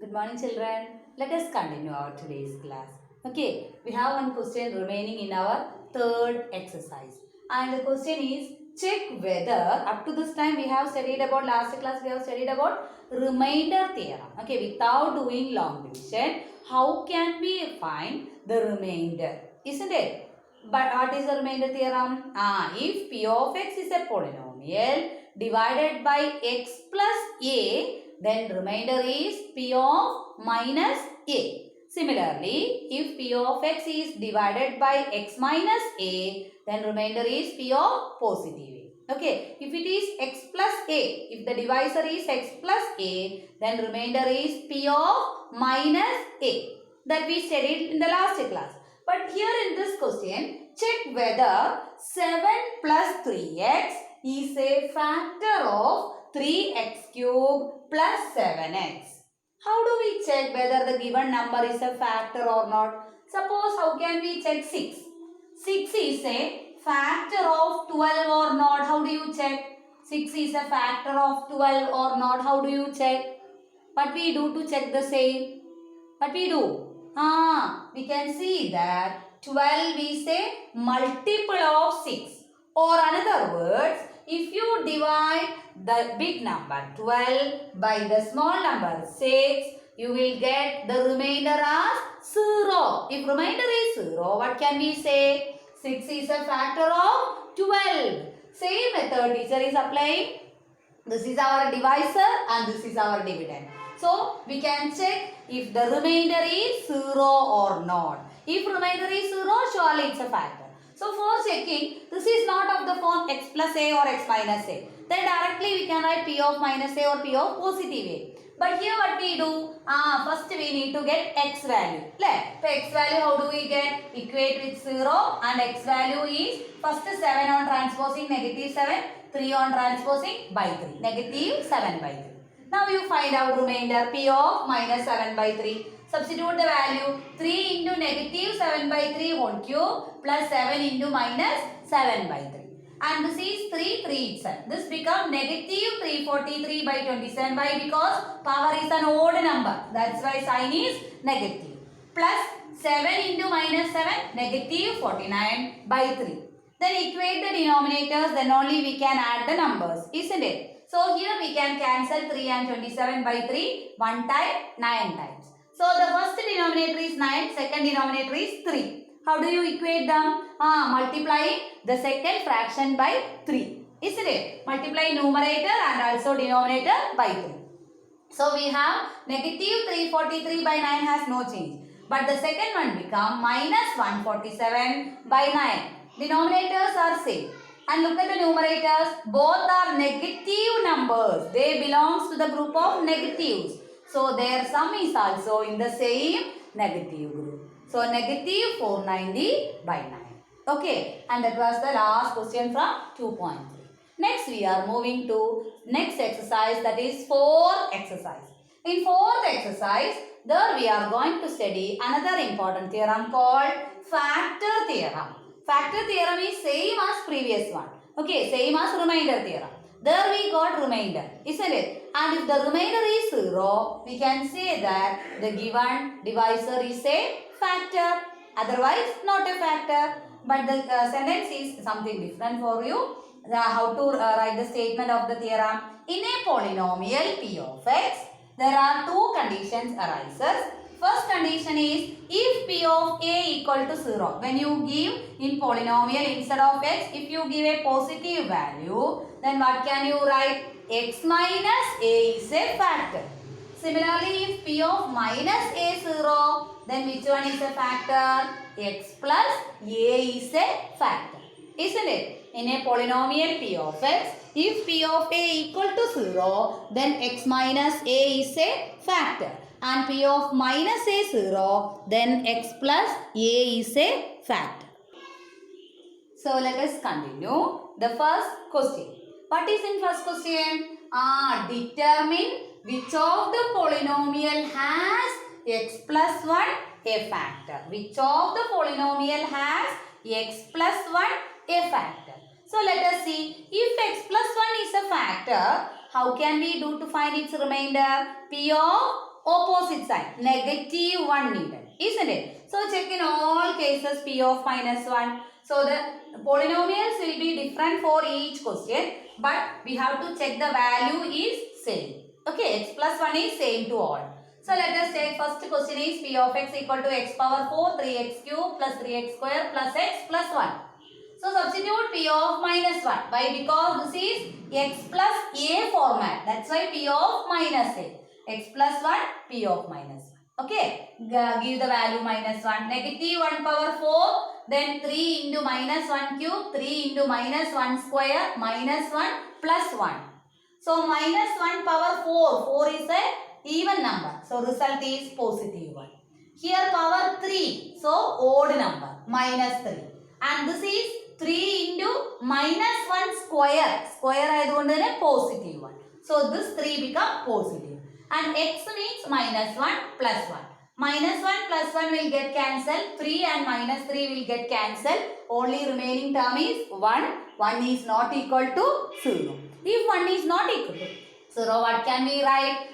Good morning, children. Let us continue our today's class. Okay, we have one question remaining in our third exercise. And the question is, check whether, up to this time we have studied about, last class we have studied about remainder theorem. Okay, without doing long division, how can we find the remainder? Isn't it? But what is the remainder theorem? If p of x is a polynomial divided by x plus a, then remainder is p of minus a. Similarly, if p of x is divided by x minus a, then remainder is p of positive a. Okay, if it is x plus a, if the divisor is x plus a, then remainder is p of minus a. That we studied in the last class. But here in this question, check whether 7 plus 3x is a factor of 3x cube plus 7x. How do we check whether the given number is a factor or not? Suppose how can we check 6? 6 is a factor of 12 or not. How do you check? 6 is a factor of 12 or not. How do you check? What we do to check the same? What we do? We can see that 12 is a multiple of 6. Or another words, if you divide the big number 12 by the small number 6, you will get the remainder as 0. If remainder is 0, what can we say? 6 is a factor of 12. Same method teacher is applying. This is our divisor and this is our dividend. So, we can check if the remainder is 0 or not. If remainder is 0, surely it's a factor. So, for checking, this is not of the form x plus a or x minus a. Then directly we can write p of minus a or p of positive a. But here what we do? First we need to get x value. So x value how do we get? Equate with 0 and x value is first 7 on transposing negative 7, 3 on transposing by 3. Negative 7 by 3. Now you find out remainder p of minus 7 by 3. Substitute the value 3 into negative 7 by 3 whole cube plus 7 into minus 7 by 3. And this is 3 itself. This becomes negative 343 by 27 by, because power is an odd number. That's why sign is negative. Plus 7 into minus 7, negative 49 by 3. Then equate the denominators, then only we can add the numbers, isn't it? So here we can cancel 3 and 27 by 3, 1 time, 9 times. So the first denominator is 9, second denominator is 3. How do you equate them? Multiplying the second fraction by 3. Isn't it? Multiply numerator and also denominator by 3. So we have negative 343 by 9 has no change. But the second one become minus 147 by 9. Denominators are same. And look at the numerators. Both are negative numbers. They belongs to the group of negatives. So their sum is also in the same negative group. So negative 490 by 9. Okay. And that was the last question from 2.3. Next we are moving to next exercise, that is fourth exercise. In fourth exercise, there we are going to study another important theorem called factor theorem. Factor theorem is same as previous one. Okay, same as remainder theorem. There we got remainder, isn't it? And if the remainder is 0, we can say that the given divisor is a factor. Otherwise, not a factor. But the sentence is something different for you. How to write the statement of the theorem. In a polynomial p of x, there are two conditions arises. First condition is if p of a equal to 0. When you give in polynomial instead of x, if you give a positive value, then what can you write? X minus a is a factor. Similarly, if p of minus a is 0, then which one is a factor? X plus a is a factor. Isn't it? In a polynomial p of x, if p of a equal to 0, then x minus a is a factor. And p of minus a 0, then x plus a is a factor. So let us continue the first question. What is in first question? Determine which of the polynomial has x plus 1 a factor. Which of the polynomial has x plus 1 a factor. So let us see, if x plus 1 is a factor, how can we do to find its remainder? P of opposite sign, negative 1 needed, isn't it? So check in all cases P of minus 1. So the polynomials will be different for each question, but we have to check the value is same. Okay, x plus 1 is same to all. So let us take first question is P of x equal to x power 4, 3x cube plus 3x square plus x plus 1. So substitute P of minus 1. Why? Because this is x plus a format. That's why P of minus a. X plus 1, P of minus 1. Okay. Give the value minus 1. Negative 1 power 4. Then 3 into minus 1 cube. 3 into minus 1 square. Minus 1 plus 1. So minus 1 power 4. 4 is a even number. So result is positive 1. Here power 3. So odd number. Minus 3. And this is 3 into minus 1 square. Square ayathukonde thane positive 1. So this 3 become positive. And x means minus 1 plus 1. Minus 1 plus 1 will get cancelled. 3 and minus 3 will get cancelled. Only remaining term is 1. 1 is not equal to 0. If 1 is not equal to 0, what can we write?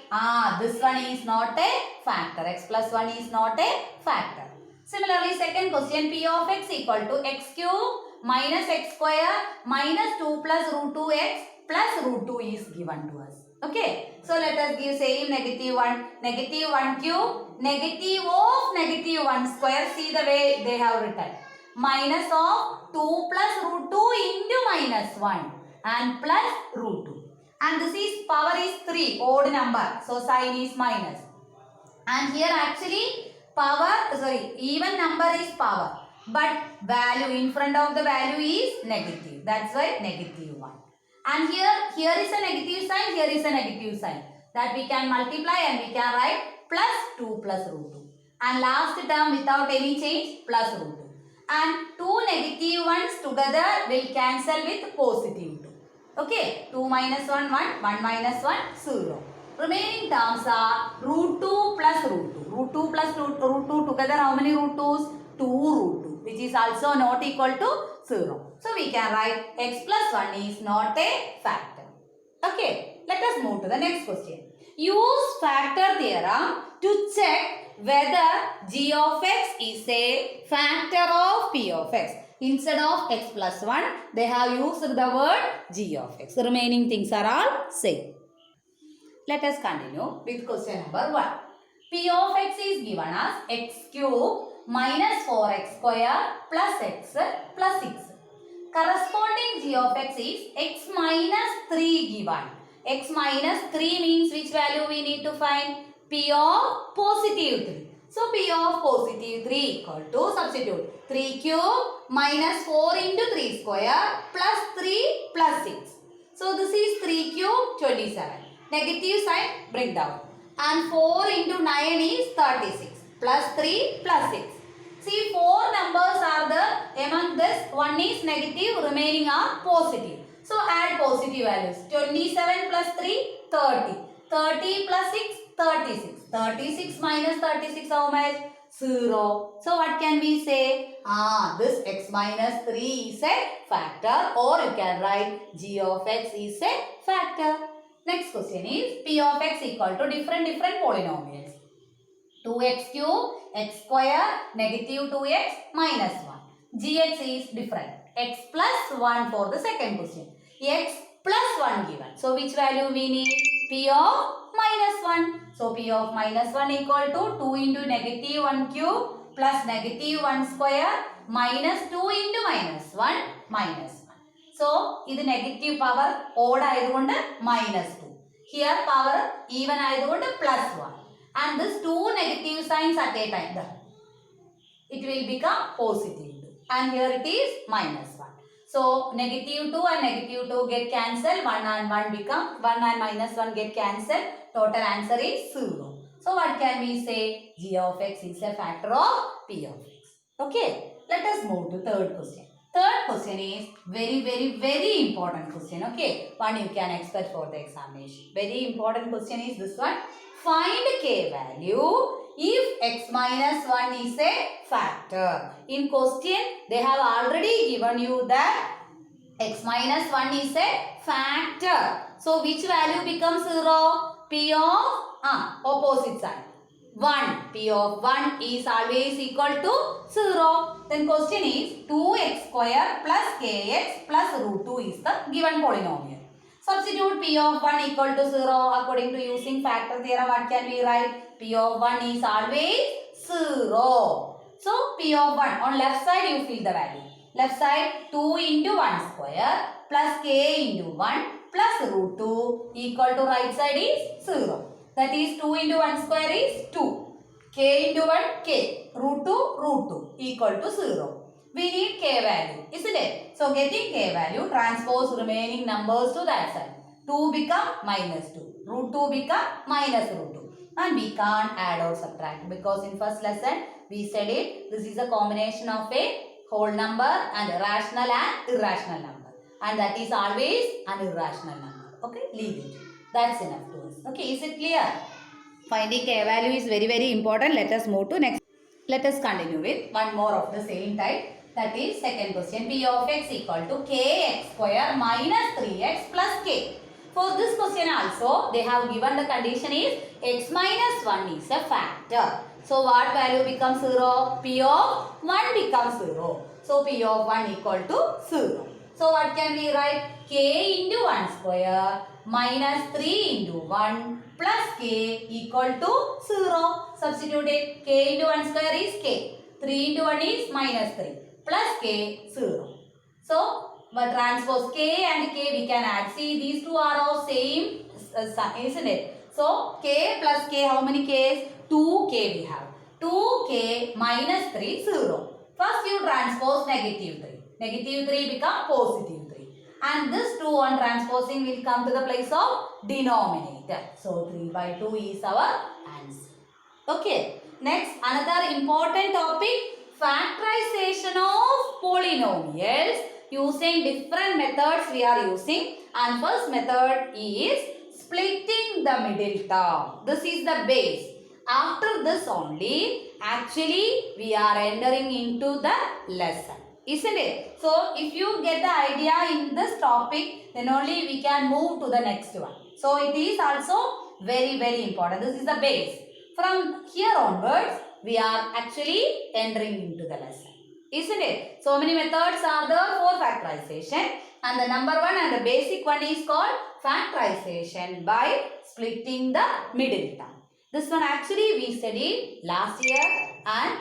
This one is not a factor. X plus 1 is not a factor. Similarly, second question, P of x equal to x cube minus x square minus 2 plus root 2x plus root 2 is given to us. Okay. So let us give same negative 1. Negative 1 cube, negative of negative 1 square. See the way they have written. Minus of 2 plus root 2 into minus 1 and plus root 2. And this is power is 3, odd number. So sign is minus. And here actually even number is power. But value in front of the value is negative. That's why negative 1. And here is a negative sign, here is a negative sign. That we can multiply and we can write plus 2 plus root 2. And last term without any change plus root 2. And two negative ones together will cancel with positive 2. Okay, 2 minus 1, 1, 1 minus 1, 0. Remaining terms are root 2 plus root 2. Root 2 plus root 2 together how many root 2's? 2 root 2, which is also not equal to 0. So we can write x plus 1 is not a factor. Okay, let us move to the next question. Use factor theorem to check whether g of x is a factor of p of x. Instead of x plus 1, they have used the word g of x. The remaining things are all same. Let us continue with question number 1. P of x is given as x cube minus 4x square plus x plus 6. Corresponding g of x is x minus 3 given. X minus 3 means which value we need to find? P of positive 3. So P of positive 3 equal to substitute 3 cube minus 4 into 3 square plus 3 plus 6. So this is 3 cube 27. Negative sign bring down. And 4 into 9 is 36 plus 3 plus 6. See, 4 numbers are there. Among this, one is negative, remaining are positive. So add positive values. 27 plus 3, 30. 30 plus 6, 36. 36 minus 36 how much? 0. So what can we say? This x minus 3 is a factor, or you can write g of x is a factor. Next question is p of x equal to different polynomials. 2x cube, x square, negative 2x, minus 1. Gx is different. X plus 1 for the second question. X plus 1 given. So which value we need? P of minus 1. So P of minus 1 equal to 2 into negative 1 cube plus negative 1 square minus 2 into minus 1 minus 1. So this negative power odd ayathukonde minus 2. Here power even ayathukonde plus 1. And this two negative signs at a time. It will become positive 2. And here it is minus 1. So negative 2 and negative 2 get cancelled. 1 and 1 become 1 and minus 1 get cancelled. Total answer is 0. So what can we say? G of x is a factor of p of x. Okay. Let us move to third question. Third question is very important question. Okay. One you can expect for the examination. Very important question is this one. Find k value if x minus 1 is a factor. In question, they have already given you that x minus 1 is a factor. So, which value becomes 0? P of opposite side. 1. P of 1 is always equal to 0. Then question is 2x square plus kx plus root 2 is the given polynomial. Substitute P of 1 equal to 0 according to using factor theorem. What can we write? P of 1 is always 0. So P of 1 on left side you fill the value. Left side 2 into 1 square plus k into 1 plus root 2 equal to right side is 0. That is 2 into 1 square is 2. K into 1 k. Root 2 equal to 0. We need k value, isn't it? So getting k value, transpose remaining numbers to that side. 2 become minus 2. Root 2 become minus root 2. And we can't add or subtract because in first lesson we said it. This is a combination of a whole number and a rational and irrational number. And that is always an irrational number. Okay, leave it. That's enough to us. Okay, is it clear? Finding k value is very important. Let us move to next. Let us continue with one more of the same type. That is second question. P of x equal to kx square minus 3x plus k. For this question also, they have given the condition is x minus 1 is a factor. So what value becomes 0? P of 1 becomes 0. So P of 1 equal to 0. So what can we write? K into 1 square minus 3 into 1 plus k equal to 0. Substitute it. K into 1 square is k. 3 into 1 is minus 3 plus k 0. So but transpose k and k we can add. See, these two are of same sign, isn't it? So k plus k, how many k's? 2k we have. 2k minus 3, 0. First you transpose negative 3. Negative 3 become positive 3. And this 2 on transposing will come to the place of denominator. So 3 by 2 is our answer. Okay. Next, another important topic, factorization of polynomials using different methods we are using. And first method is splitting the middle term. This is the base. After this only, actually we are entering into the lesson. Isn't it? So if you get the idea in this topic, then only we can move to the next one. So it is also very important. This is the base. From here onwards, we are actually entering into the lesson. Isn't it? So many methods are there for factorization. And the number one and the basic one is called factorization by splitting the middle term. This one actually we studied last year and